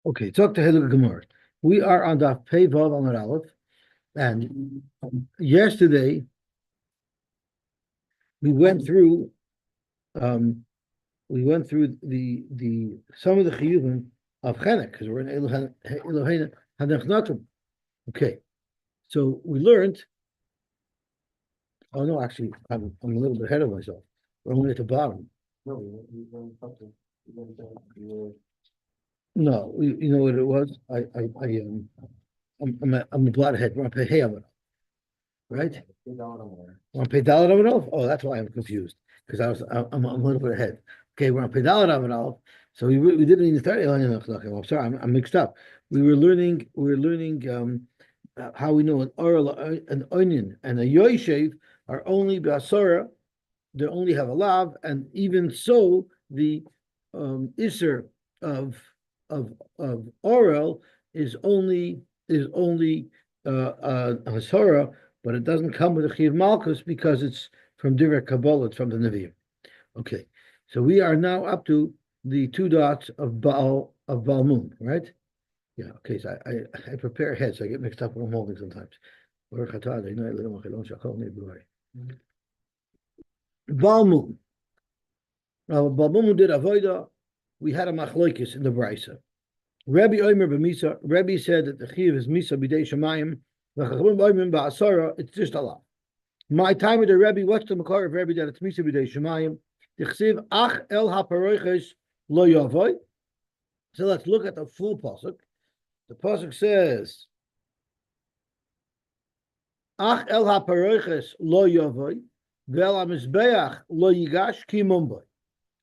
Okay, talk to Hilul Gemara. We are on the Pei Vav Amud Aleph, and yesterday we went through the some of the chiyuvim of Chenek because we're in Eloheinu Hadechnatum. Okay, so we learned. Oh no, actually, I'm a little bit ahead of myself. We're only at the bottom. No, you know what it was? I'm a blot ahead. We're on Pei Amud, right? We're on Pei Dalet Amud Aleph. Oh, that's why I'm confused because I'm a little bit ahead. Okay, we're on Pei Dalet Amud Aleph. So we didn't even start. I'm sorry, I'm mixed up. We were learning how we know an oral, an onion, and a yoshev are only basara. They only have a lav, and even so, the iser of oral is only hasara, but it doesn't come with a chiv malchus because it's from Divrei Kabbalah, it's from the Nevi'im. Okay, so we are now up to the two dots of Baal Moon, right? Yeah. Okay. So I prepare ahead, so I get mixed up when I'm holding sometimes. Baal Moon. Now Baal Moon did avoda. We had a machlokes in the brisa. Rabbi Omer b'Meesa. Rabbi said that the chiv is Meesa b'dei shemayim. It's just Allah. My time with the Rabbi. What's the makar of Rabbi that it's Meesa b'dei shemayim? The chsiv ach el haparoiches lo yavoy. So let's look at the full pasuk. The pasuk says, ach el haparoiches lo yavoy vel hamizbeach lo yigash ki mumbai.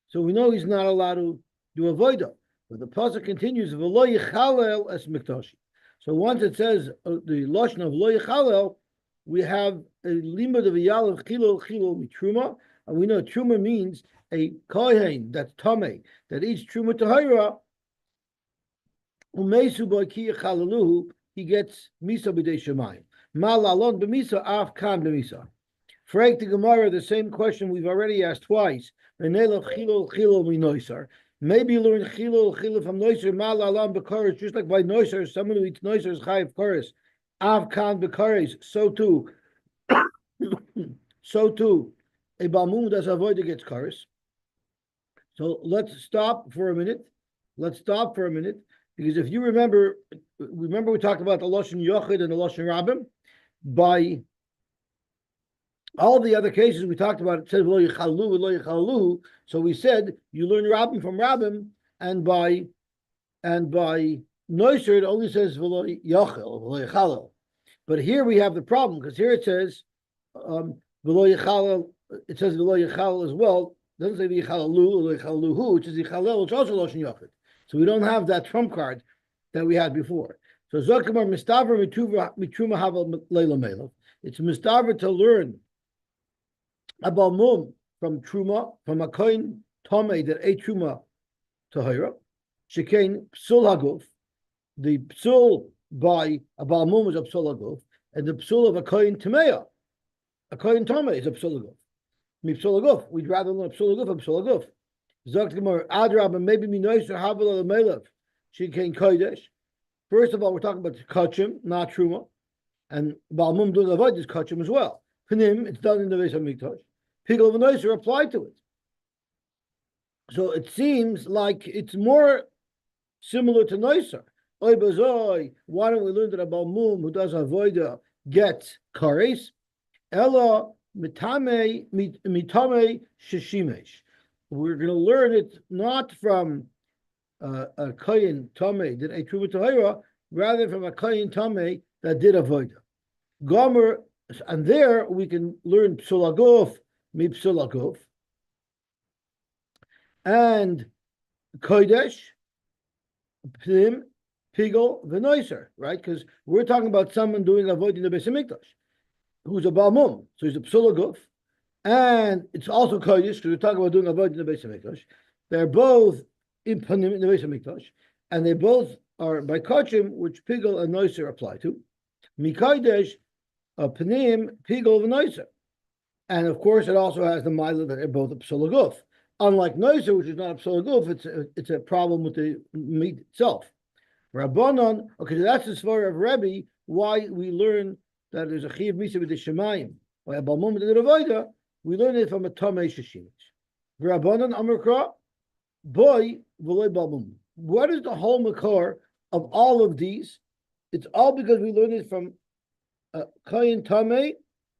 So we know he's not allowed to do avodah. But the pasuk continues, v'lo yichalel es mikdashi. So once it says the lashon of lo yichalel, we have a limud of a yalav chilul mitruma, and we know truma means a kohen that's tamei that eats truma tahira. Umesu boy ki yichalelu, he gets misa b'dei shemayim. Malalon b'misa af kan b'misa. Frag the Gemara, the same question we've already asked twice. Maybe you learn chilul from noiser mal alam bekaris, just like by noiser, someone who eats noiser is chayiv karis. Av kan bekaris, so too, a balmum does avoid against karis. So let's stop for a minute. Because if you remember we talked about the lashon yochid and the lashon rabim. By all the other cases we talked about, it says lo yichalu. So we said you learn Rabbim from Rabbim, and by Noiser it only says v'lo yachal. But here we have the problem because here it says v'lo yachal. It says v'lo yachal as well. It doesn't say v'yichalalu, which is yichalel, which is also loshen yachid. So we don't have that trump card that we had before. So Zokamar mistaver mitruma havel leila melav. It's mistaver to learn about mum from truma, from a kohen tomei that ate truma tahira. Shekain psul haguf. The psul by a balmum is a psul haguf, and the psul of a kohen tameya, a kohen tomei is a psul haguf. Mipsul haguf. We'd rather learn psul haguf and psul haguf. Zokamar adrab and maybe minoiser havel melav. Shekain kodesh. First of all, we're talking about kachim, not truma, and balmum doing avoid is kachim as well. Panim, it's done in the Beis Hamikdash. Pigel of Noiser applied to it. So it seems like it's more similar to Noiser. Oy bazoi, why don't we learn that a balmum who does avoida gets kares? Ella mitame shishimesh. We're going to learn it not from a kohen tamei that ate truma tahira, rather from a kohen tamei that did avoida. Gomer, and there we can learn psulaguf, mipsulaguf, and kodesh, plim, pigel, v'noiser, right? Because we're talking about someone doing avoid in the Beis Hamikdash, who's a balmum, so he's a psulaguf, and it's also kodesh because we're talking about doing avoid in the Beis Hamikdash. They're both in panim in the Beis Hamikdash, and they both are by kachim, which pigel and noiser apply to. Mikodesh, panim, pigel, v'noiser. And of course, it also has the mila that they're both a psulaguf. Unlike noiser, which is not a psulaguf, it's a problem with the meat itself. Rabbanon, okay, so that's the svara of Rebbe, why we learn that there's a chiyav misa with the shemayim. By a balmum with the avoda, we learn it from a tamei sheshimich. Rabbanon amrkra, boy v'loy balmum. What is the whole makor of all of these? It's all because we learned it from kayin tamei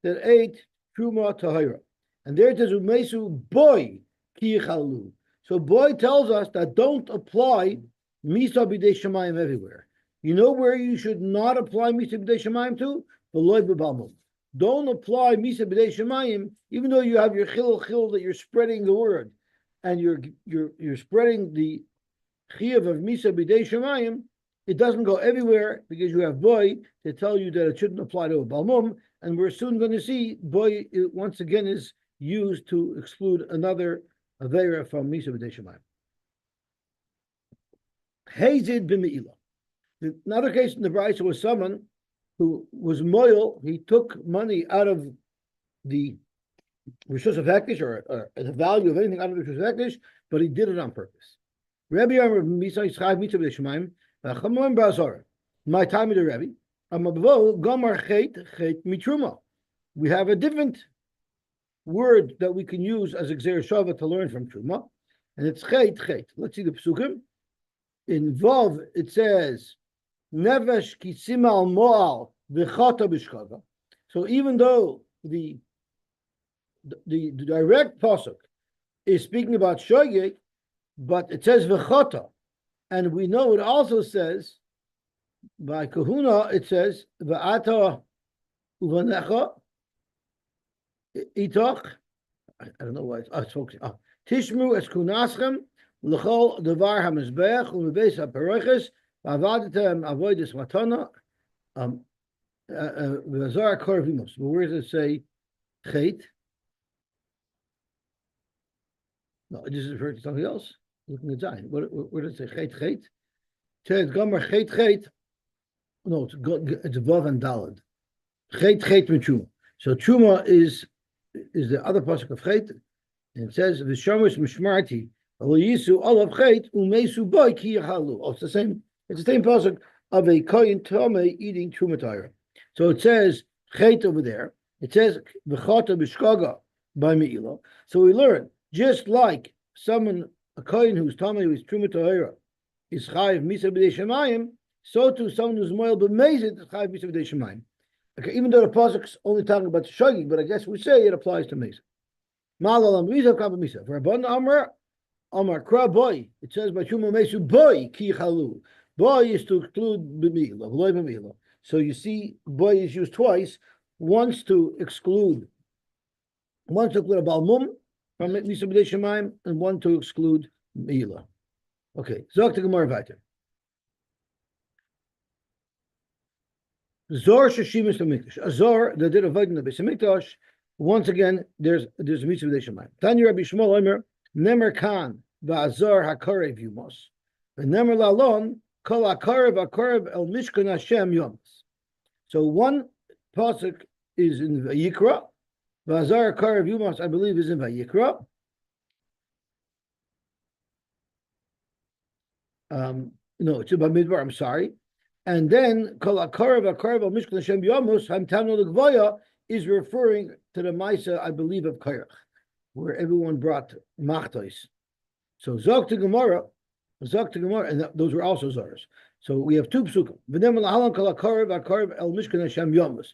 that ate truma tahira, and there it says umesu boy ki yichalu. So boy tells us that don't apply Meesa b'dei shemayim everywhere. You know where you should not apply Meesa b'dei shemayim to? V'loy b'balmum. Don't apply Meesa b'dei shemayim, even though you have your chil that you're spreading the word, and you're spreading the chiyuv of Meesa b'dei shemayim. It doesn't go everywhere because you have boy to tell you that it shouldn't apply to a balmum, and we're soon going to see boy once again is used to exclude another avera from Meesa b'dei shemayim. Hazid b'meila. Another case in the Brisa was someone who was moil. He took money out of the Rishus of Hekesh, or the value of anything out of the Rishus of Hekesh, but he did it on purpose. Rabbi Amar Meesa Yitzchak Mitzvah b'dei shemayim v'chamon b'azor. My time with the Rabbi. Amabvo gamar chet mitruma. We have a different word that we can use as a gzer shava to learn from truma, and it's chet. Let's see the psukim. In Vav, it says, Nevesh kisima al moal v'chata b'shkaga. So even though the direct pasuk is speaking about shogeg, but it says v'chata, and we know it also says by kahuna it says v'ata uvanecha itach. I don't know why it's focusing. Tishmu es kunaschem. L'chol devar hamizbeach u'mebeis haperoches v'avadetem avodas matana v'azar korvimos. But where does it say chet? No, it just refers to something else. Looking at Zion. Where does it say chet? It says gomer chet. No, it's vav and dalad. Chet mitzuma. So truma is the other pasuk of chet, and it says v'shamus mishmarti. Oh, it's the same. It's the same pasuk of a kohen tamei eating trumatayra. So it says chet over there. It says v'chata b'shkaga by meila. So we learn just like a kohen who's tamei with trumatayra is chayiv misa b'dei shemayim. So too someone who's moil b'mezid is chayiv misa b'dei shemayim. Okay, even though the pasuk's only talking about shogig, but I guess we say it applies to mesa. Malalam misa kama misa. For Rabban Amar. Amar kra boy. It says by Shuma Mesu boy ki chalu. Boy is to exclude b'mila, v'loy b'mila. So you see, boy is used twice. Once to exclude a balmum from Misa b'dei shemayim, and one to exclude mila. Okay, zok to Gemara weiter. Zor sheshimis l'mikdash. A zor that did avoid in the Beis Hamikdash. Once again, there's a Misa b'dei shemayim. Tanya Rabbi Shmuel Omer. Nemer kan va'azar hakarev yumos, v'nemer lalon kol hakarev el mishkan Hashem yomos. So one pasuk is in Vayikra, va'azar hakarev yumos I believe is in Vayikra. No, it's in Bamidbar. I'm sorry. And then kol hakarev el mishkan Hashem yomos hamtano l'gvoya is referring to the Meesa I believe of Kairach, where everyone brought machtos. So zok to Gemara, and those were also zars. So we have two psukim. V'nem l'halan kol hakarev el mishkan Hashem yomos.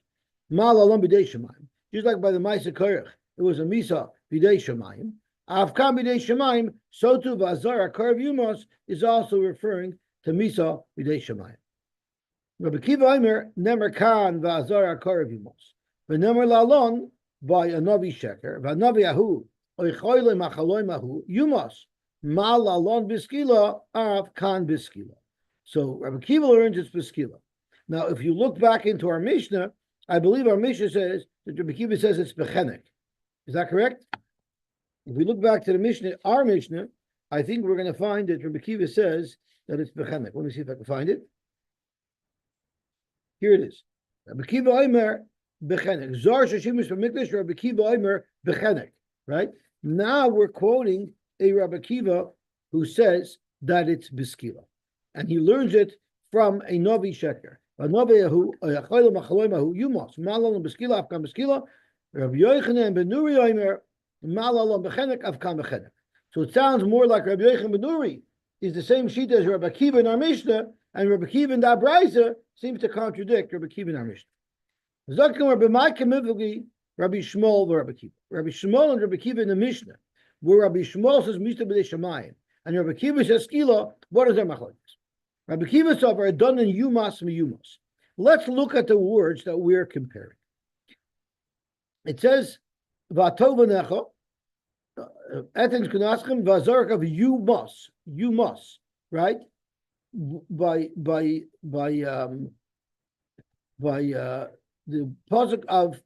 Mal alam b'dei shemayim. Just like by the Meisa Kairach, it was a Meesa b'dei shemayim. Avkam b'dei shemayim. So too v'azar hakarev yumos is also referring to Meesa b'dei shemayim. Rabbi Kiva Omer nemer kan v'azar hakarev yumos. V'nemer lalon by a Navi Sheker, v'Navi Ahu, oichoyle machaloi mahu, yumos, mal alon biskila, av kan biskila. So Rabbi Kiva learns it's biskila. Now, if you look back into our Mishnah, I believe our Mishnah says that Rabbi Kiva says it's bechenek. Is that correct? If we look back to the Mishnah, our Mishnah, I think we're going to find that Rabbi Kiva says that it's bechenek. Let me see if I can find it. Here it is. Rabbi Kiva Omer bechenek. Zar sheshimus b'mikdash Rabbi Kiva Omer bechenek. Right? Now we're quoting a Rabbi Kiva who says that it's biskila. And he learns it from a novi sheker. A novi who a chayla machaloimahu yumos malal beskila afkam beskila. Rabbi Yochanan ben Nuri Omer malal bechenek afkam bechenek. So it sounds more like Rabbi Yochanan ben Nuri is the same sheet as Rabbi Akiva in our Mishnah, and Rabbi Akiva in the Abraisa seems to contradict Rabbi Akiva in our Mishnah. Zakim Rabbi Micah Mivli, Rabbi Shmuel, Rabbi Akiva. Rabbi Shmuel and Rabbi Akiva in the Mishnah, where Rabbi Shmuel says Mishta b'dei Shamayim, and Rabbi Akiva says Skila. What is their machlokes? Rabbi Akiva says are done in Yumas miyumas. Let's look at the words that we're comparing. It says Vatovanecha. Etens kunaschem vazark of you must, right? By the pasuk of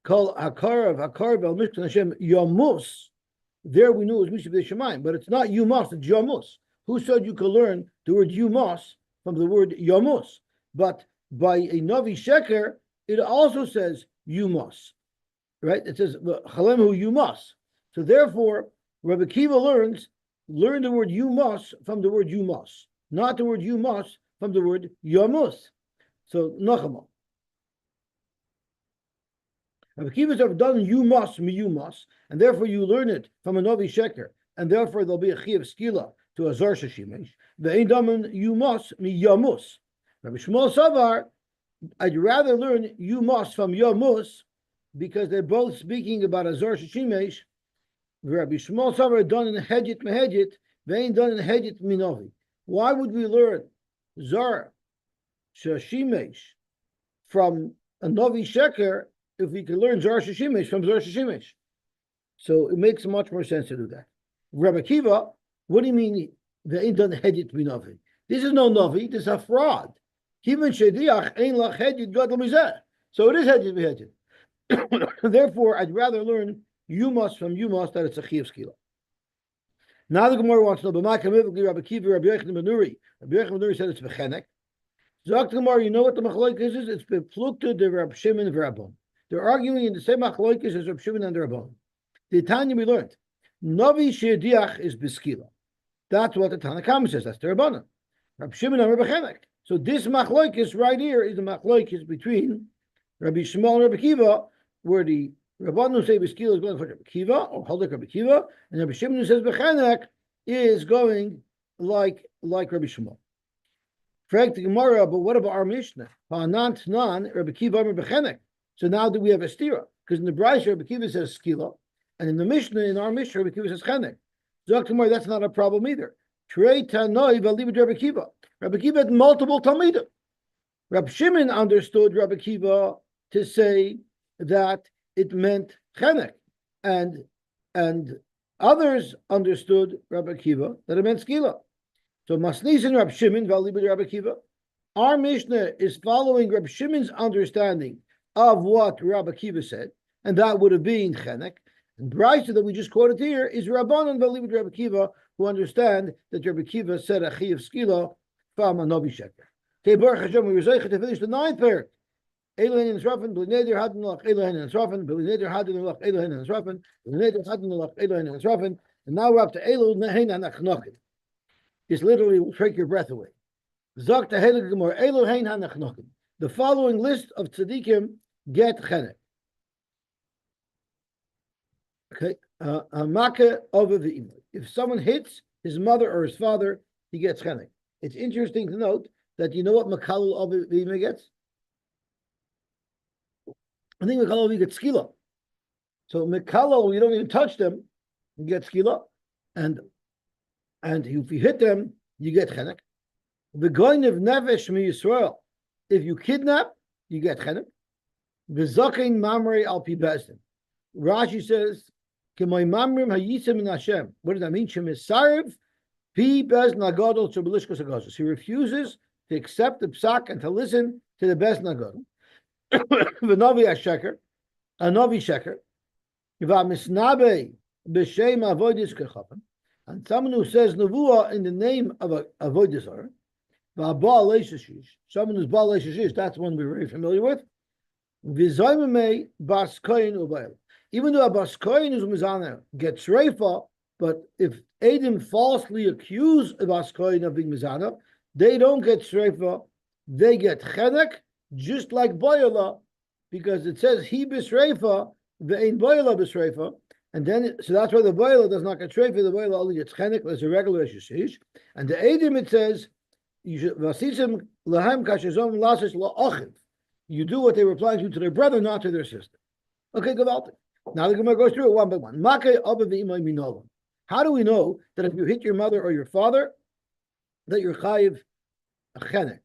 Kol Hakar Vel Mishkan Hashem Yamus. There we knew it was Mishnah B'dei Shemayim, but it's not you must, it's Yamus. Who said you could learn the word you must from the word Yamus? But by a Navi Sheker, it also says you must, right? It says Chalemu you must. So therefore, Rabbi Akiva learn the word you must from the word you must, not the word you must from the word yamus. So Nachama. Rabbi Akiva have done you must, and therefore you learn it from a Novi Sheker, and therefore there'll be a Chiyav Skila to a Zar Shashimesh. Ve'ein daman you must mi yamus. Rabbi Shmuel Savar, I'd rather learn you must from yamus because they're both speaking about a Zar Shashimesh. Rabbi Shmuel Savar done in Hedjit Mehedjit, vein done in Hedjit Minovi. Why would we learn Zar Shashimesh from a Novi Sheker if we could learn Zar Shashimesh from Zar Shashimesh? So it makes much more sense to do that. Rabbi Akiva, what do you mean vein done Hedjit Minovi? This is no Novi, this is a fraud. Kivan Shediach ein lach Hedjit gadol mizeh. So it is Hedjit Mehedjit. Therefore, I'd rather learn you must from you must that it's a Chiyav Skila. Now the Gemara wants to know, Rabbi Akiva, Rabbi Yochanan ben Nuri. Rabbi Yochanan ben Nuri said it's bechenek. Zok the Gemara, you know what the machlokes is? It's beplukta de Rabbi Shimon and Rabban. They're arguing in the same machlokes as Rabbi Shimon and the Rabban. The Tanya we learned, Novi Shediach is beskila. That's what the Tanakh says. That's the Rabbanan. Rabbi Shimon and Rabbi Chenek. So this machlokes right here is the machlokes between Rabbi Shmuel and Rabbi Akiva, where the Rabbanan say beskila is going for Rabbi Akiva or Haldak Rabbi Akiva, and Rabbi Shimon who says bechenek is going like Rabbi Shmuel. Frank the Gemara, but what about our Mishnah? Ha'anan Tanan Rabbi Akiva Amar bechenek. So now do we have a stira? Because in the Brayso Rabbi Akiva says skila, and in the Mishnah, in our Mishnah, Rabbi Akiva says chenek. Zok Gemara, that's not a problem either. Trei Tanoi v'alibud Rabbi Akiva. Rabbi Akiva had multiple talmidim. Rabbi Shimon understood Rabbi Akiva to say that it meant chenek, and others understood Rabbi Akiva that it meant skila. So Masnis and Rabbi Shimon v'alibud Rabbi Akiva. Our Mishnah is following Rabbi Shimon's understanding of what Rabbi Akiva said, and that would have been chenek. And Brayso that we just quoted here is Rabbanan v'alibud Rabbi Akiva, who understand that Rabbi Akiva said a Chiyav Skila from a Novi Sheker. Okay, Baruch Hashem, we were zeicha to finish the 9th parak. Elohen and Srafen, B'neder Hadin Lach, Elohen and Srafen, B'neder Hadin Lach, Elohen and Srafen, B'neder Hadin Lach, Elohen and Srafen, and now we're up to Elohen Hanachnochim. This literally will take your breath away. Zok to Heilig Gemor, Elohen Hanachnochim. The following list of tzaddikim get chenek. Okay, Amaka over the imam. If someone hits his mother or his father, he gets chenek. It's interesting to note that you know what Makalul over the imam gets? I think Mekalal gets skila. So Mekalal, you don't even touch them, you get skila, and if you hit them, you get chenek. The goin of nefesh mi Yisrael, if you kidnap, you get chenek. The zakein mamrei al pi bezdin. Rashi says, "K'may mamrim hayisim in Hashem." What does that mean? Shemisarv pi bezdin agadol shebelishkos agazos. He refuses to accept the psak and to listen to the bezdin agadol. The Novi Sheker, a Novi Sheker, b'shem avoidis kechapen, and someone who says nevuah in the name of a avoidis or someone who's baal leishishish, that's one we're very familiar with. V'zoymei baskoyin ubayel. Even though a baskoyin is mizana gets reifa, but if Adam falsely accused a baskoyin of being mizana, They don't get shreifa, they get chenek, just like boyala, because it says he b'shreifa, ve'ein boyala b'shreifa, and then so that's why the boyala does not get shreifa. The boyala only gets chenek as a regular yeshish. And the edim it says you should vasisim lahem kashizom lasis la'achiv. You do what they were applying to their brother, not to their sister. Okay, Gavalti. Now the Gemara goes through it one by one. How do we know that if you hit your mother or your father, that you're chayiv a chenek?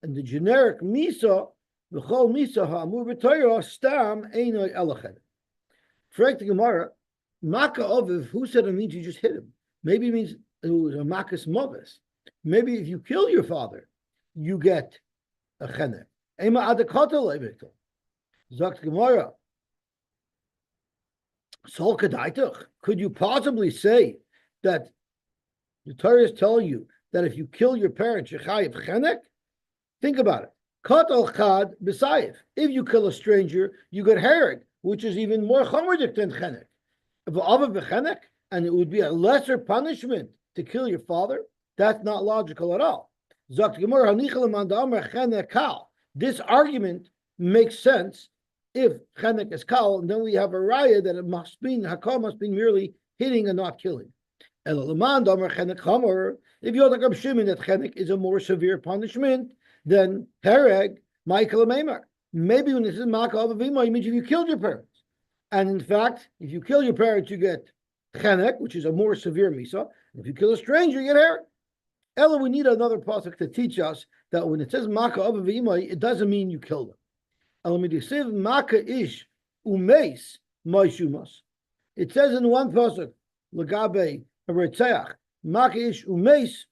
And the generic Meesa, the whole Meesa ha'amur b'Torah stam einoi elachet. Frag the Gemara, Maka Aviv, who said it means you just hit him? Maybe it means it was a Makas Mavis. Maybe if you kill your father, you get a chenek. Ema adakata levikta. Zakt Gemara. Sol kadaitach. Could you possibly say that the Torah is telling you that if you kill your parents, you're chayiv chenek? Think about it. Katal chad b'sayif. If you kill a stranger, you get hereg, which is even more chomerdik than chenek. And it would be a lesser punishment to kill your father. That's not logical at all. This argument makes sense if chenek is kal, and then we have a raya that it must be hakal must be merely hitting and not killing. If you're like Reb Shimon that chenek is a more severe punishment, then hereg Michael Meimar. Maybe when this is makal avavima, it means if you killed your parents. And in fact, if you kill your parents, you get chenek, which is a more severe misa. If you kill a stranger, you get hereg. Ella, we need another pasuk to teach us that when it says maka avavima, it doesn't mean you kill them. Elamidisiv maka ish umeis maishumas. It says in one pasuk, lagabe haretzeach maka ish umeis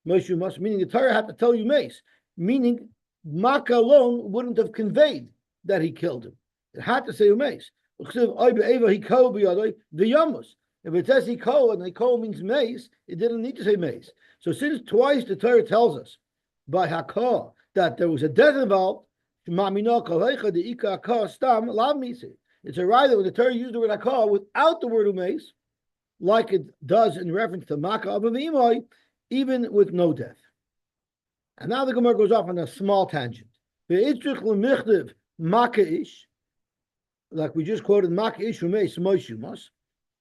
maishumas, meaning the Torah had to tell you meis, meaning maka alone wouldn't have conveyed that he killed him. It had to say umeis. If it says hiko and hiko means mace, it didn't need to say mace. So since twice the Torah tells us by haka that there was a death involved, it's a right that when the Torah used the word haka without the word umeis, like it does in reference to maka abavimai, even with no death. And now the Gemara goes off on a small tangent. Like we just quoted, Maka Ish Umeis Moishumas.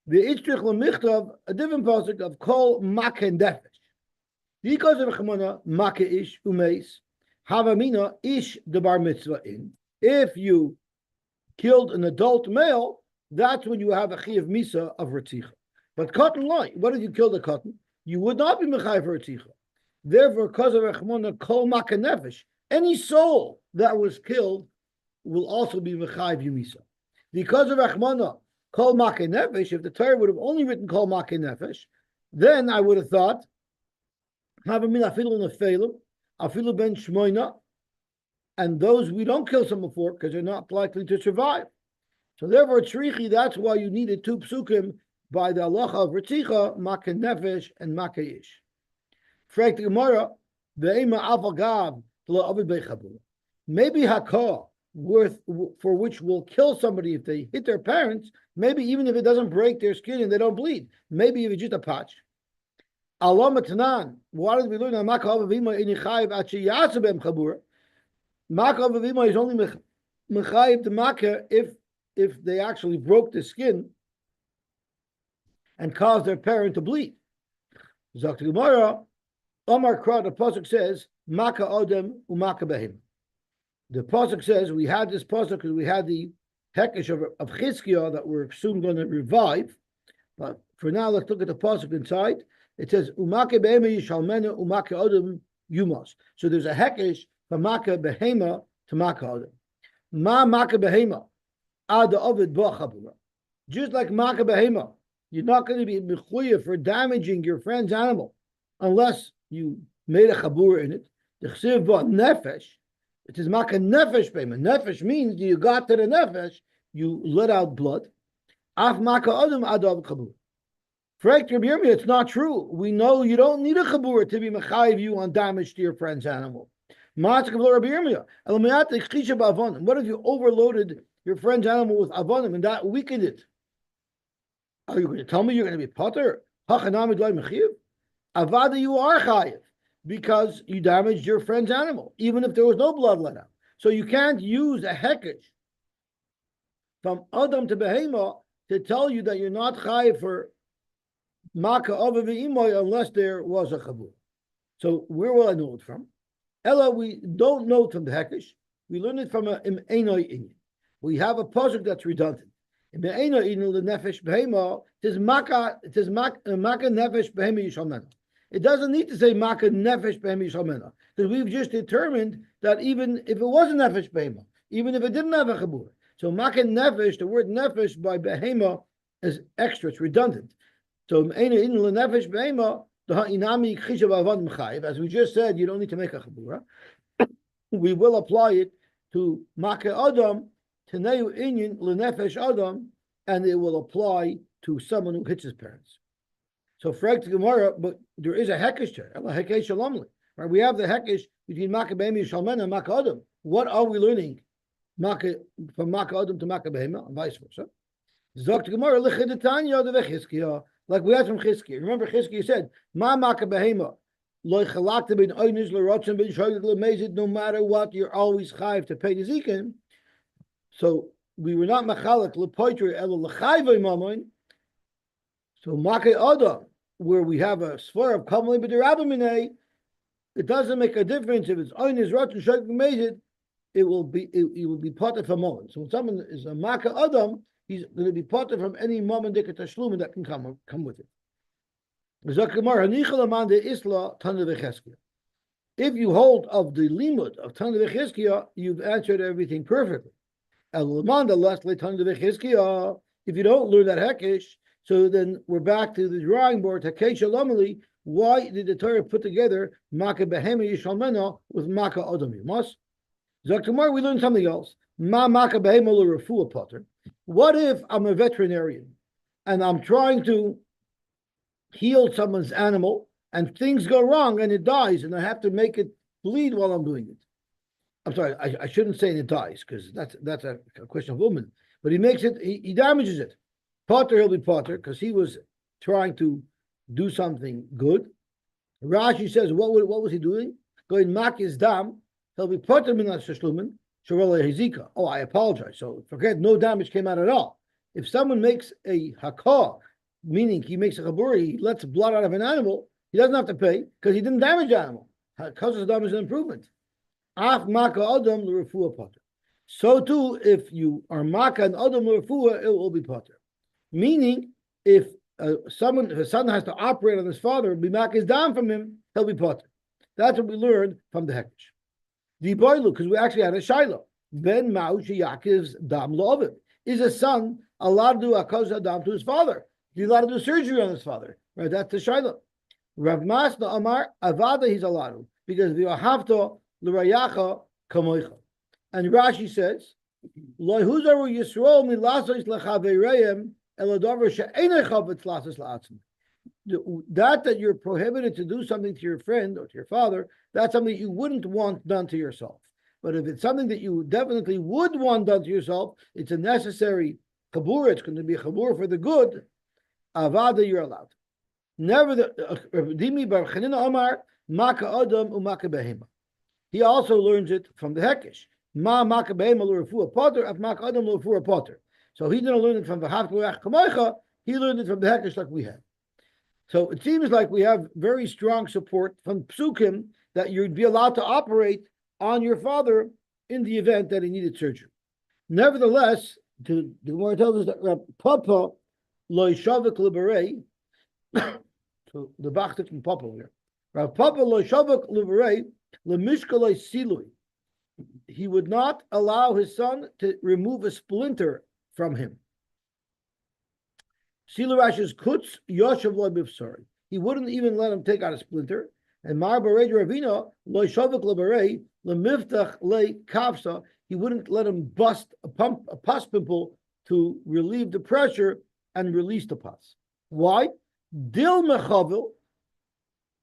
The Itzrich Lemichtav, a different pasuk of Kol Maka Nefesh. Because of Chemona, Maka Ish Umeis, Havamina Ish the Bar Mitzvah in. If you killed an adult male, that's when you have a Chiyav Misa of Retzicha. But cotton line, what if you killed a cotton? You would not be Mechai for Retzicha. Therefore, because of Chemona, Kol Maka Nefesh, any soul that was killed will also be Mechai Yumisa. Because of Rachmana, Kol Makei Nefesh, if the Torah would have only written Kol Makei Nefesh, then I would have thought, Havamil Afilu Nefelim, Afilu Ben Shmoina, and those we don't kill someone for because they're not likely to survive. So therefore, Tzrichi, that's why you needed two psukim by the halacha of Retzicha, Makei Nefesh and Makei Ish. Frag the Gemara, Ve'ema Avagav, maybe Hakah, for which will kill somebody if they hit their parents, maybe even if it doesn't break their skin and they don't bleed, maybe if it's just a patch. Allah Matanan, why did we learn that Maka Avavima in Yichayiv Achi Yasabem Chabur? Maka Avavima is only Mechayiv the Maka if they actually broke the skin and caused their parent to bleed. Zakti Gemara, Omar Kra, the pasuk says, Maka Odem Umaka Behim. The pasuk says we had this pasuk because we had the hekesh of Chizkiah that we're soon going to revive. But for now, let's look at the pasuk inside. It says umake behema yishalmena umake odem yumas. So there's a hekesh from make behema to make odem. Ma make behema ad ovid b'chabura. Just like make behema, you're not going to be mechuyev for damaging your friend's animal unless you made a chabura in it. The chsiv ba nefesh. It is maka nefesh payment. Nefesh means you got to the nefesh, you let out blood. Af maka adam adav chabur. Frag Rabbi Yirmiyah, it's not true. We know you don't need a chabur to be mechayiv you on damage to your friend's animal. What if you overloaded your friend's animal with avonim and that weakened it? Are you going to tell me you're going to be potter? Hachanami d'loi mechiv. Avada, you are chayiv because you damaged your friend's animal, even if there was no blood let out. So you can't use a hekesh from Adam to Behema to tell you that you're not chayiv for Maka Ava v'Imoy unless there was a chabur. So where will I know it from? Ella, we don't know it from the Hekesh. We learn it from a Einoi Inyan. We have a pasuk that's redundant. In Einoi Inyan the Nefesh Behema, it is Maka Nefesh Behema Yishalmena. It doesn't need to say Maka Nefesh Behema Yishalmena, because we've just determined that even if it was a Nefesh Behema, even if it didn't have a chabur, so Maka Nefesh, the word Nefesh by Behema is extra, it's redundant. So as we just said, you don't need to make a chabura. We will apply it to Maka Adam, Teneu Inyan Lenefesh Adam, and it will apply to someone who hits his parents. So Frag to Gemara, but there is a hekesh there. Right? We have the hekesh between Maka Behema Shalmena and Maka Adam. What are we learning? From Maka Adam to Maka Behema, and vice versa. Zok to Gemara, like we had from Chizkiah. Remember, Chizkiah said, "Ma maka behema, lo chalakta bin oynis l'rotzen bin shoyed l'mezid." No matter what, you're always chayiv to pay the zikin. So we were not machalak lepoitri elo l'chayvay mamoin. So maka adam, where we have a svar of kamalei b'derabamine, it doesn't make a difference if it's oynis rotzen shoyed l'mezid. It will be part of a moment. So when someone is a maka adam, he's going to be parted from any moment that can come with it. If you hold of the limud of Tana v'Chizkiya, you've answered everything perfectly. If you don't learn that hekesh, so then we're back to the drawing board. Why did the Torah put together Maka Behema Yishalmena with Maka Adam? You must. We learned something else. Ma Maka Behema l'Refuah Potter. What if I'm a veterinarian and I'm trying to heal someone's animal and things go wrong and it dies and I have to make it bleed while I'm doing it? I'm sorry, I shouldn't say it dies because that's a question of woman. But he makes it, he damages it. Potter, he'll be Potter because he was trying to do something good. Rashi says, what was he doing? Going mak his dam, he'll be Potter minas sheshlumen. Oh, I apologize. So forget, no damage came out at all. If someone makes a hakah, meaning he makes a chaburi, he lets blood out of an animal, he doesn't have to pay because he didn't damage the animal. Hakah dam is an improvement. Af maka adam l'refuah potter. So too, if you are maka and adam l'refuah, it will be potter. Meaning, if a son has to operate on his father, be maka is down from him, he'll be potter. That's what we learned from the Hekesh. The boilu, because we actually had a shiloh. Ben Maushi Yaakov's dam lo'ovim. Is a son allowed to do akos dam to his father? He's allowed to do surgery on his father. Right? That's the shiloh. Rav Masna Amar Avada, he's allowed to, because the Ahavto l'rayacha kamoicha. And Rashi says, Lo huzaru Yisrael milasos lechavereim eladover she'enei chavetz lasos la'atzim. That you're prohibited to do something to your friend or to your father, that's something you wouldn't want done to yourself. But if it's something that you definitely would want done to yourself, it's a necessary chabur, it's going to be a chabur for the good, avada, you're allowed. Never Dimi bar Chanina Omar, Maka Adam u'Maka Behema. He also learns it from the Hekesh. Ma Maka Behema l'Refuah Potter, af Maka Adam l'Refuah Potter. So he didn't learn it from the Havtuach Kamoicha, he learned it from the Hekesh like we have. So it seems like we have very strong support from Psukim that you'd be allowed to operate on your father in the event that he needed surgery. Nevertheless, the Gemara tells us that Papa lo yishavik liberei, so the Bachtik from Papa here. Papa lo yishavik liberei lemishkalei silui. He would not allow his son to remove a splinter from him. Silurash is kutz yoshav lo bifsari. He wouldn't even let him take out a splinter. And Mar Barej Ravina lo yishavik liberei lemiftach le kavsa. He wouldn't let him bust a pus pimple to relieve the pressure and release the pus. Why? Dil mechavil,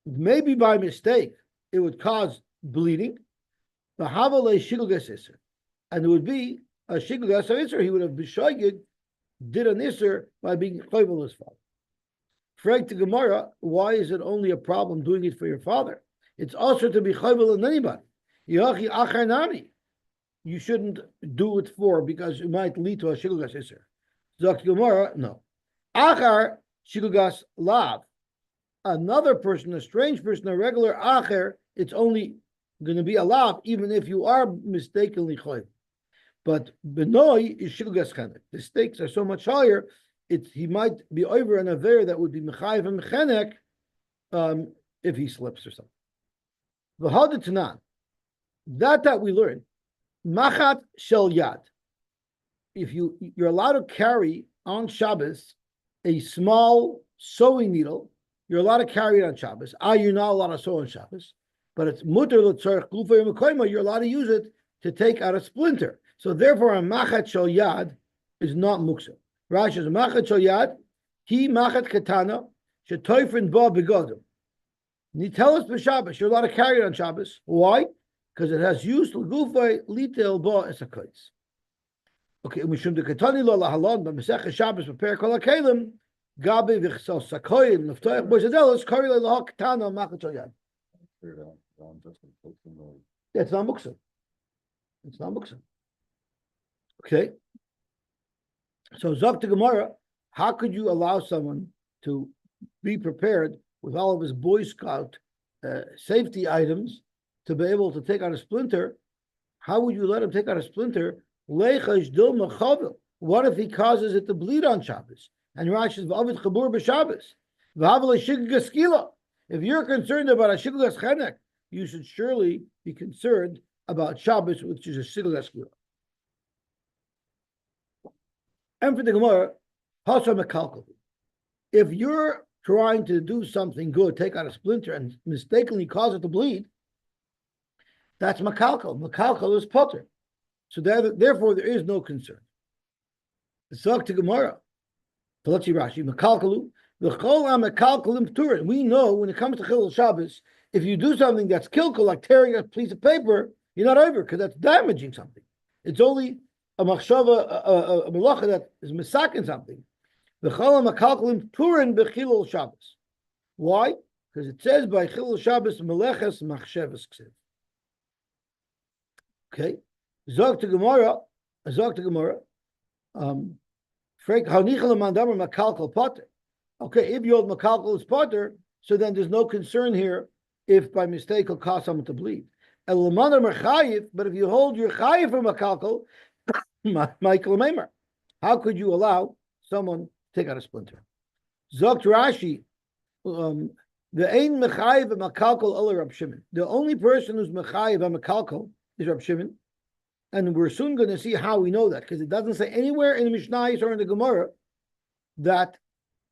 maybe by mistake, it would cause bleeding. V'havel shigulgas iser, and it would be a shigulgas iser. He would have b'shoigig, did an iser by being chayvel his father. Frag to Gemara, why is it only a problem doing it for your father? It's also to be chayvel in anybody. Yachi achar nami. You shouldn't do it for because it might lead to a shilgas iser. Zok Gemara, no. Achar shilgas lav. Another person, a strange person, a regular acher, it's only going to be a lav, even if you are mistakenly chayv. But benoi is shilgas chenek. The stakes are so much higher. He might be over an aver that would be mechayiv and mechenek if he slips or something. V'hadetanan, that we learned, machat shel yad. If you're allowed to carry on Shabbos a small sewing needle, you're allowed to carry it on Shabbos. You're not allowed to sew on Shabbos, but it's muter l'tzarech gufay u'mekoyma. You're allowed to use it to take out a splinter. So therefore, a machat shel yad is not muksa. Rashi is machat shel yad, he machat katana shetoifrin ba begodim. Nitelis b'Shabbos, you're allowed to carry it on Shabbos. Why? Because it has use l'gufay litel ba esakais. Okay, mishum de katani lo lahalon b'mesech Shabbos prepare kol hakelim gabi v'chsal sakoyim neftoich bozadelos kari le'lah katana machat shel yad. It's not muksa. It's not muksa. Okay. So Zok to Gemara, how could you allow someone to be prepared with all of his Boy Scout safety items to be able to take out a splinter? How would you let him take out a splinter? What if he causes it to bleed on Shabbos? And Rashi says, "V'avid chabur b'Shabbos, v'havel shiggas skila." If you're concerned about a shiggas chenek, you should surely be concerned about Shabbos, which is a shiggas skila. And for the Gemara, Hasa Mekalkal. If you're trying to do something good, take out a splinter and mistakenly cause it to bleed, that's Mekalkal. Mekalkal is potter. So therefore, there is no concern. Zok to Gemara. Let's see Rashi. Mekalkalu. We know when it comes to Chilul Shabbos, if you do something that's kilkul, like tearing a piece of paper, you're not over because that's damaging something. It's only a machshava, a melacha that is misakin something. Why? Because it says by Chilul Shabbos meleches machshavas ksiv. Okay, Zog to Gemara. Okay, if you hold makalkal is potter, so then there's no concern here if by mistake it'll cause someone to bleed. But if you hold your chayiv for makalkal, Michael Maimer, how could you allow someone to take out a splinter? Zok Rashi, the ain mechayiv makalkal ala Rab Shimon. The only person who's mechayiv makalkal is Rab Shimon, and we're soon going to see how we know that because it doesn't say anywhere in the Mishnayos or in the Gemara that.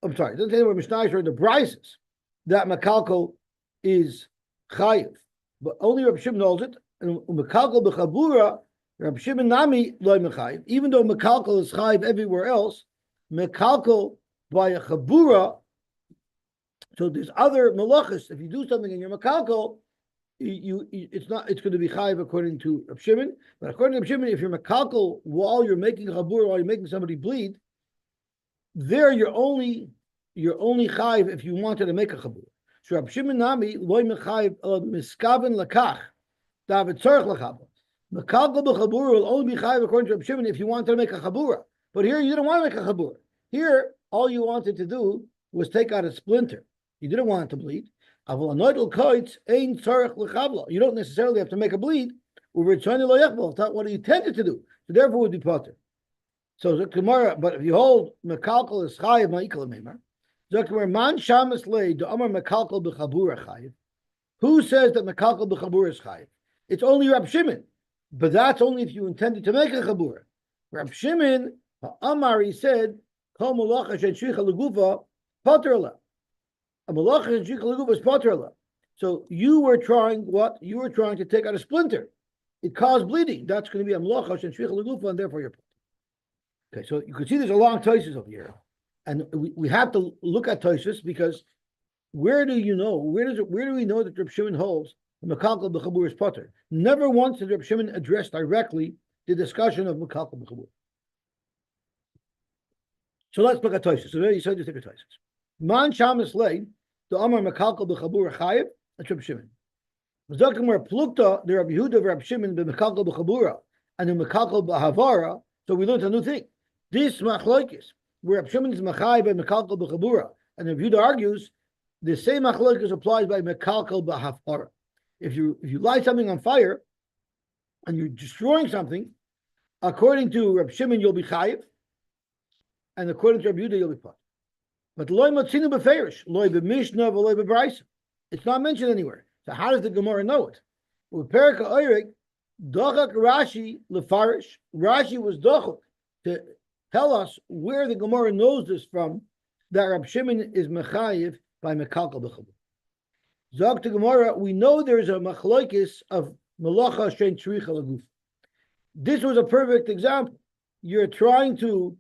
I'm sorry, it doesn't say anywhere in the Mishnayos or in the Brises that makalkal is chayiv, but only Rab Shimon knows it. And makalkal b'chabura. Rab Shimon Nami loy mechayiv. Even though mekalkal is chayiv everywhere else, mekalkal by a chabura. So there's other malachas. If you do something in your mekalkal, it's going to be chayiv according to Rab Shimon. But according to Rab Shimon, if you're mekalkal while you're making a chabura, while you're making somebody bleed, there you're only chayiv if you wanted to make a chabura. So Rab Shimon Nami loy mechayiv miskaven lakach david tzarich lachabur. Mekalkal b'chabura will only be chayiv according to Rab Shimon if you wanted to make a chabura. But here you didn't want to make a chabura. Here, all you wanted to do was take out a splinter. You didn't want it to bleed. You don't necessarily have to make a bleed. That's what he intended to do. So therefore it would be potter. So Gemara, but if you hold mekalkal is chayiv ma'ikal meimer, man shamas lei do amar mekalkal b'chabura chayiv. Who says that mekalkal b'chabura is chayiv? It's only Rab Shimon. But that's only if you intended to make a chabura. Rab Shimon, Amari said, "Kol malacha she'shricha legufa paterla." A malacha she'shricha legufa is paterla. So you were trying what? You were trying to take out a splinter. It caused bleeding. That's going to be a malacha she'shricha legufa, and therefore you're potter. Okay, so you can see there's a long toises over here, and we have to look at toises because where do you know? Where do we know that Rab Shimon holds? Mekalkal b'chabur is potter. Never once did Rab Shimon address directly the discussion of mekalkal b'chabur. So let's look at Tosfos. So there you said you take a Tosfos. Man shamas lay the Amar Mekalkel b'chabura chayiv. That's Reb Shimon. Zokim where plukta the Reb Yehuda Reb Shimon b'Mekalkel b'chabura and the Mekalkel b'havara. So we learned a new thing. This machlokes where Reb Shimon is machayiv by Mekalkel b'chabura, and Reb Yehuda argues the same machlokes applies by Mekalkel b'havara. If you light something on fire and you're destroying something, according to Reb Shimon you'll be chayiv, and according to Reb Yehuda you'll be pot. But loy matzinu beferish, loy b'mishnah, loy b'brayso. It's not mentioned anywhere. So how does the Gemara know it? With Perika Oyrik, Dochak Rashi lefarish. Rashi was dochak to tell us where the Gemara knows this from, that Rab Shimon is mechayiv by mekalkel b'chabur. Zog to Gemara, we know there's a machlokes of malacha shein tzricha laguf. This was a perfect example. You're trying to,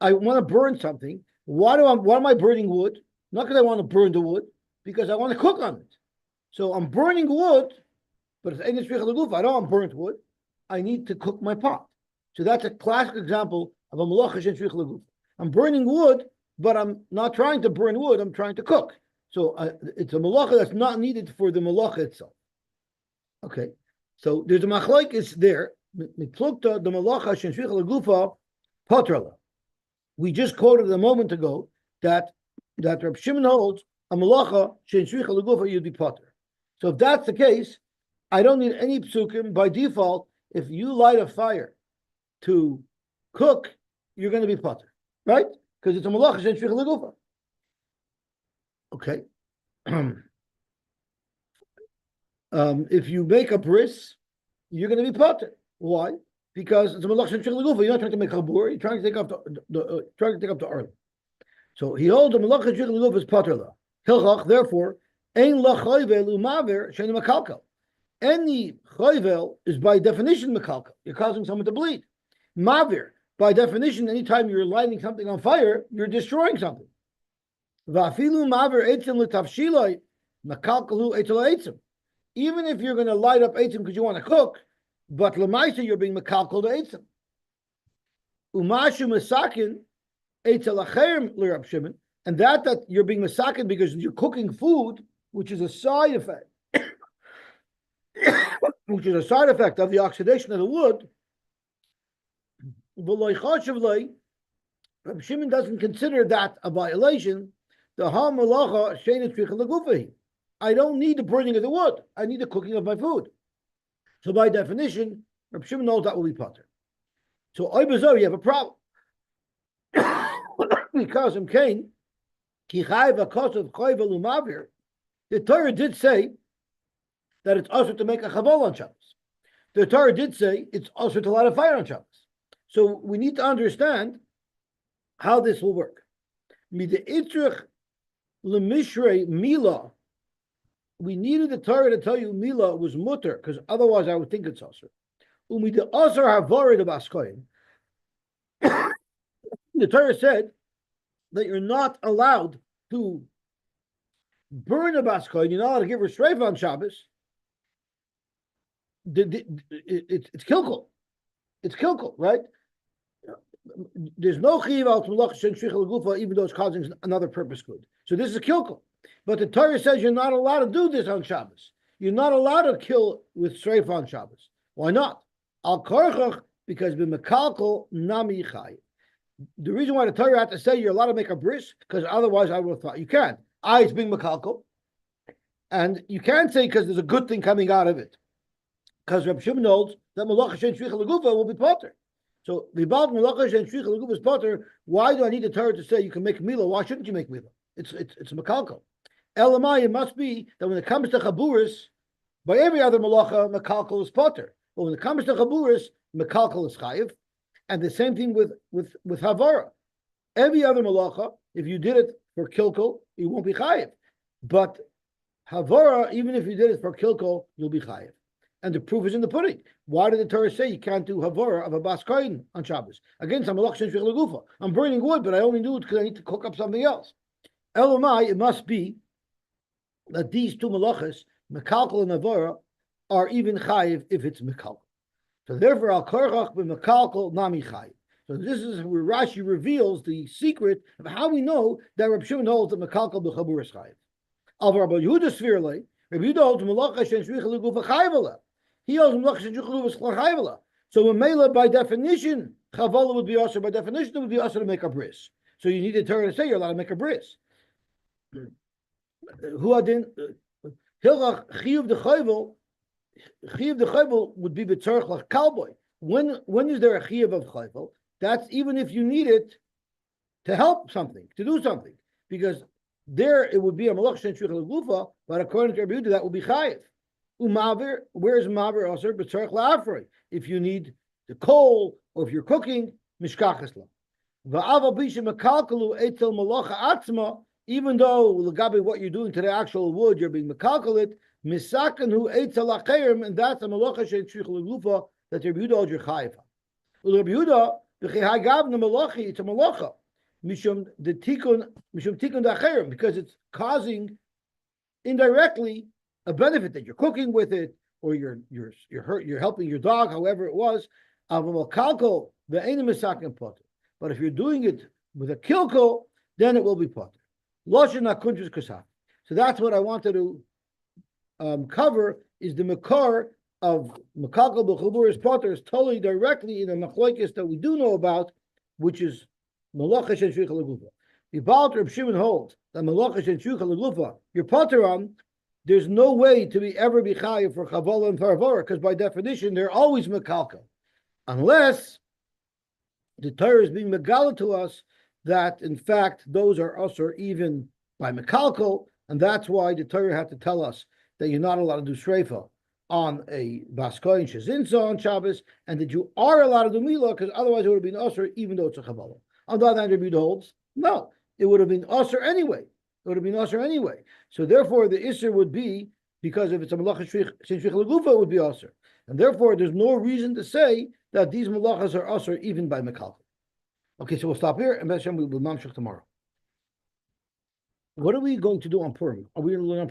I want to burn something. Why am I burning wood? Not because I want to burn the wood, because I want to cook on it. So I'm burning wood, but it's ain't tzricha laguf. I don't want burnt wood. I need to cook my pot. So that's a classic example of a malacha shein tzricha laguf. I'm burning wood, but I'm not trying to burn wood. I'm trying to cook. So it's a malacha that's not needed for the malacha itself. Okay, so there's a machlokes there. Mitlukta the malacha shein tzricha lagufa patrala. We just quoted a moment ago that Reb Shimon holds a malacha shein tzricha lagufa you'd be pater. So if that's the case, I don't need any psukim. By default, if you light a fire to cook, you're going to be pater, right? Because it's a malacha shein tzricha lagufa. Okay. If you make a bris, you're going to be pater. Why? Because it's a malacha shein tzricha lagufa. You're not trying to make chabur. You're trying to take off the arl. So he holds a malacha shein tzricha lagufa is pater la. Hilchach. Therefore, ein la chayvel umaver shein mekalkel. Any chayvel is by definition mekalkel. You're causing someone to bleed. Maver, by definition, anytime you're lighting something on fire, you're destroying something. Even if you're going to light up eitzim because you want to cook, but lemaisa you're being mekalkel to eitzim. Umashu mesakin eitzel acherem l'Rab Shimon, and that you're being mesakin because you're cooking food, which is a side effect, which is a side effect of the oxidation of the wood. Rab Shimon doesn't consider that a violation. The ha-malacha shein tzricha lagufa. I don't need the burning of the wood. I need the cooking of my food. So by definition, Rab Shimon knows that will be pater. So oibazor, you have a problem. Because in Cain, ki chayv ha'kosav chayv l'umavir, the Torah did say that it's also to make a chavol on Shabbos. The Torah did say it's also to light a fire on Shabbos. So we need to understand how this will work. Lemishrei Mila, we needed the Torah to tell you Mila was mutter, because otherwise I would think it's Asr. The Torah said that you're not allowed to burn a baskoin, you're not allowed to give her streif on Shabbos. It's kilkul. It's kilkul, right? There's no chiv al malach shein tzricha lagufa, even though it's causing another purpose good. So this is a kilkel. But the Torah says you're not allowed to do this on Shabbos. You're not allowed to kill with streif on Shabbos. Why not? Al korchach, because b'mekalkel nami chay. The reason why the Torah had to say you're allowed to make a bris, because otherwise I would have thought you can. It's being mekalkel, and you can't say because there's a good thing coming out of it. Because Reb Shimon holds that malach shein tzricha lagufa will be pater. So the about malacha shein tzricha lagufa is pater. Why do I need the Torah to say you can make mila? Why shouldn't you make mila? It's mekalkel. Elamai, it must be that when it comes to chaburis, by every other malacha, mekalkel is pater. But when it comes to chaburis, mekalkel is chayiv. And the same thing with havara. Every other malacha, if you did it for kilkel, you won't be chayiv. But havara, even if you did it for kilkel, you'll be chayiv. And the proof is in the pudding. Why did the Torah say you can't do havara of a bas kohen on Shabbos? Again, I'm burning wood, but I only do it because I need to cook up something else. Elamai, it must be that these two malachas, mekalkel and havara, are even chayiv if it's mekalkel. So therefore, al korchach b'mekalkel nami chayiv. So this is where Rashi reveals the secret of how we know that Reb Shimon holds that Mekalkal b'chabur is chayiv. Al Rabbi Yehuda Svirle, Reb Yehuda holds Malacha shen shvicha legufa chayivala. He holds Malacha shen shvicha legufa chayivala. So in Mela, by definition, chavala would be also by definition it would be also to make a bris. So you need the Torah to say you're allowed to make a bris. Who adin hilach chiyuv the chayvel would be b'tzorch like cowboy. When is there a chiyuv of chayvel? That's even if you need it to help something, to do something, because there it would be a malach shen shvicha legufa, but according to Rabbi Yehuda that would be chayiv. Umaver, where's maver also b'tzorch la'afrei? If you need the coal or if you're cooking, mishkachas la. Va'aval bisha mekalkalu etel malacha atzma. Even though legabe what you're doing to the actual wood, you're being mekalkalit misakan hu etel acherim, and that's a malacha shen shvicha legufa that Rabbi Yehuda holds your chayiv. Rabbi Yehuda b'chei hagav na malachi, it's a malacha. Mishum tikun da'acherim, because it's causing indirectly a benefit that you're cooking with it, or you're helping your dog, however it was. But if you're doing it with a kilko, then it will be potter. So that's what I wanted to cover, is the makar of mekalkal b'chabur is potter is totally directly in a machlokes that we do know about, which is malacha shen shvicha legufa. The Baal Reb Shimon holds that malacha shen shvicha legufa, you're potter on. There's no way to ever be chayiv for chavala and farvora, because by definition they're always mekalkal, unless the Torah is being megala to us that in fact those are usher even by mekalkal, and that's why the Torah had to tell us that you're not allowed to do shreifa on a baskoin shezinsa on Shabbos, and that you are allowed to do milah, because otherwise it would have been usher even though it's a chavala. On the other hand, Rabbi holds no, it would have been usher anyway. It would have been usher anyway. So therefore, the isser would be, because if it's a malacha shen shvicha legufa, it would be usher, and therefore there's no reason to say that these malachas are usher even by mekalkal. Okay, so we'll stop here, and Hashem, we will mamshach tomorrow. What are we going to do on Purim? Are we going to learn on